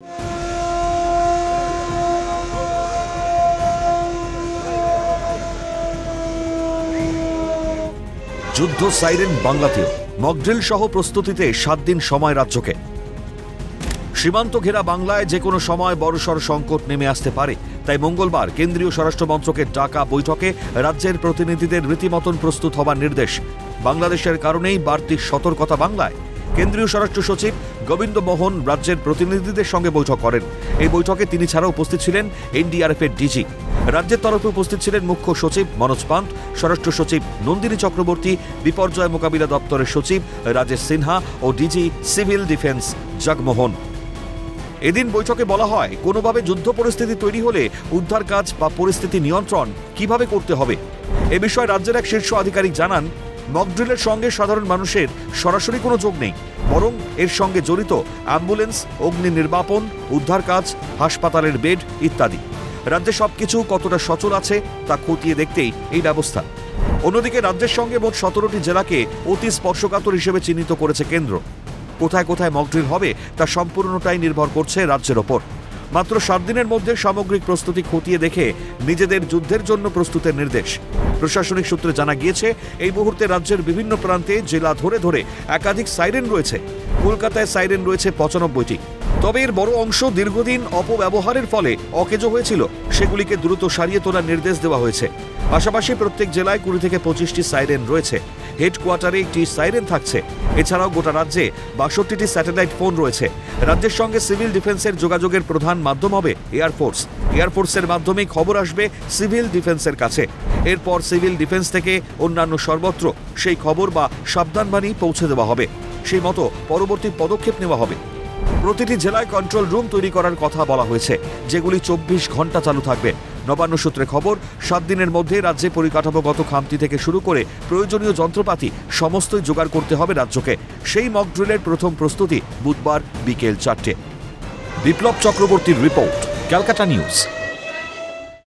যুদ্ধ সাইরেন বাংলাতেও মকড্রিল সহ প্রস্তুতিতে 7 দিন সময় রাজ্যকে। সীমান্ত ঘেরা বাংলায় যে কোনো সময় বড়সড় সংকট নেমে আসতে পারে, তাই মঙ্গলবার কেন্দ্রীয় স্বরাষ্ট্র মন্ত্রকের ডাকা বৈঠকে রাজ্যের প্রতিনিধিদের রীতিমতন প্রস্তুত হবার নির্দেশ। বাংলাদেশের কারণেই বাড়তি সতর্কতা বাংলায়। কেন্দ্রীয় স্বরাষ্ট্র সচিব গোবিন্দ মোহন রাজ্যের প্রতিনিধিদের সঙ্গে বৈঠক করেন। এই বৈঠকে তিনি ছাড়াও উপস্থিত ছিলেন এনডিআরএফের ডিজি। রাজ্যের তরফে উপস্থিত ছিলেন মুখ্য সচিব মনোজ পান্ত, স্বরাষ্ট্র সচিব নন্দিনী চক্রবর্তী, বিপর্যয় মোকাবিলা দপ্তরের সচিব রাজেশ সিনহা ও ডিজি সিভিল ডিফেন্স জগমোহন। এদিন বৈঠকে বলা হয়, কোনোভাবে যুদ্ধ পরিস্থিতি তৈরি হলে উদ্ধার কাজ বা পরিস্থিতি নিয়ন্ত্রণ কিভাবে করতে হবে। এ বিষয়ে রাজ্যের এক শীর্ষ আধিকারিক জানান, মকড্রিলের সঙ্গে সাধারণ মানুষের সরাসরি কোনো যোগ নেই, বরং এর সঙ্গে জড়িত অ্যাম্বুলেন্স, অগ্নি নির্বাপন, উদ্ধার কাজ, হাসপাতালের বেড ইত্যাদি। রাজ্যে সবকিছু কতটা সচল আছে তা খতিয়ে দেখতেই এই ব্যবস্থা। অন্যদিকে রাজ্যের সঙ্গে মোট 17টি জেলাকে অতি স্পর্শকাতর হিসেবে চিহ্নিত করেছে কেন্দ্র। কোথায় কোথায় মকড্রিল হবে তা সম্পূর্ণটাই নির্ভর করছে রাজ্যের ওপর। মাত্র 7 দিনের মধ্যে সামগ্রিক প্রস্তুতি খতিয়ে দেখে নিজেদের যুদ্ধের জন্য প্রস্তুতের নির্দেশ। প্রশাসনিক সূত্রে জানা গিয়েছে, এই মুহূর্তে রাজ্যের বিভিন্ন প্রান্তে জেলা ধরে ধরে একাধিক সাইরেন রয়েছে। কলকাতায় সাইরেন রয়েছে 95টি। তবে এর বড় অংশ দীর্ঘদিন অপব্যবহারের ফলে অকেজো হয়েছিল, সেগুলিকে দ্রুত সারিয়ে তোলার নির্দেশ দেওয়া হয়েছে। পাশাপাশি প্রত্যেক জেলায় 20 থেকে 25টি সাইরেন রয়েছে। হেডকোয়ার্টারে একটি সাইরেন থাকছে। এছাড়াও গোটা রাজ্যে 62টি স্যাটেলাইট ফোন রয়েছে। রাজ্যের সঙ্গে সিভিল ডিফেন্সের যোগাযোগের প্রধান মাধ্যম হবে এয়ারফোর্স। এয়ারফোর্সের মাধ্যমে খবর আসবে সিভিল ডিফেন্সের কাছে। এরপর সিভিল ডিফেন্স থেকে অন্যান্য সর্বত্র সেই খবর বা সাবধানবাণী পৌঁছে দেওয়া হবে। সেই মতো পরবর্তী পদক্ষেপ নেওয়া হবে। প্রতিটি জেলায় কন্ট্রোল রুম তৈরি করার কথা বলা হয়েছে, যেগুলি 24 ঘন্টা চালু থাকবে। নবান্ন সূত্রে খবর, 7 দিনের মধ্যে রাজ্যে পরিকাঠামোগত খামতি থেকে শুরু করে প্রয়োজনীয় যন্ত্রপাতি সমস্তই জোগাড় করতে হবে রাজ্যকে। সেই মকড্রিলের প্রথম প্রস্তুতি বুধবার বিকেল 4টে। বিপ্লব চক্রবর্তীর রিপোর্ট, ক্যালকাটা নিউজ।